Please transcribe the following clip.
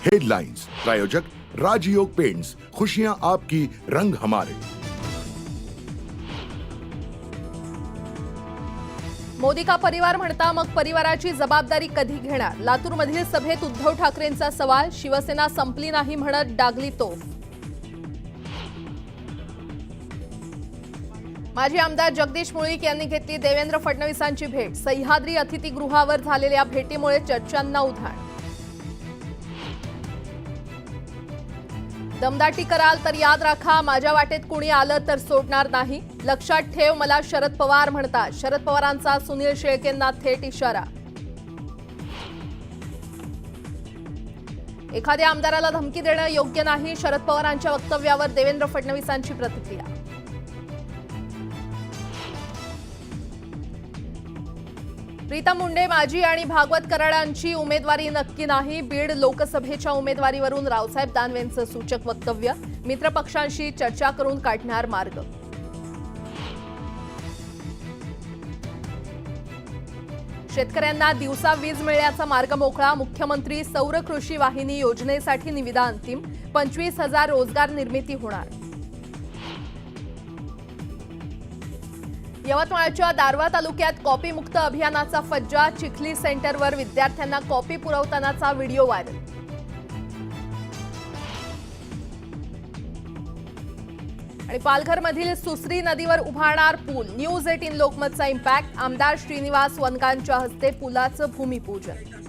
Headlines प्रायोजक राजयोग paints, खुशियां आपकी, रंग हमारे। मोदी का परिवार म्हणता, मग परिवाराची जबाबदारी कधी घेणार? लातूरमधील सभेत उद्धव ठाकरेंचा सवाल, शिवसेना संपली नाही म्हणत डागली तोफ। माजी आमदार जगदीश मुळीक यांनी घेतली देवेंद्र फडणवीसांची भेट। सह्याद्री अतिथीगृहावर झालेल्या भेटीमुळे चर्चांना उधाण। दमदाटी कराल तर याद राखा, माझ्या वाटेत कुणी आलं तर सोडणार नाही। लक्षात ठेव, मला शरद पवार म्हणतात। शरद पवारांचा सुनील शेळकेंना थेट इशारा। एखाद्या आमदाराला धमकी देणं योग्य नाही, शरद पवारांच्या वक्तव्यावर देवेंद्र फडणवीसांची प्रतिक्रिया। प्रीतम मुंडे माजी आणि भागवत कराडांची उमेदवारी नक्की नाही। बीड लोकसभेच्या उमेदवारीवरून रावसाहेब दानवेंचं सूचक वक्तव्य। मित्रपक्षांशी चर्चा करून काढणार मार्ग। शेतकऱ्यांना दिवसा वीज मिळण्याचा मार्ग मोकळा। मुख्यमंत्री सौर कृषी वाहिनी योजनेसाठी निविदा अंतिम। 25,000 रोजगार निर्मिती होणार। यवतमाळच्या दारव्हा तालुक्यात कॉपी मुक्त अभियानाचा फज्जा। चिखली सेंटरवर विद्यार्थ्यांना कॉपी पुरवतानाचा व्हिडिओ व्हायरल। आणि पालघरमधील सुसरी नदीवर उभारणार पूल। News 18 लोकमतचा impact. आमदार श्रीनिवास वनकांच्या हस्ते पुलाचं भूमिपूजन।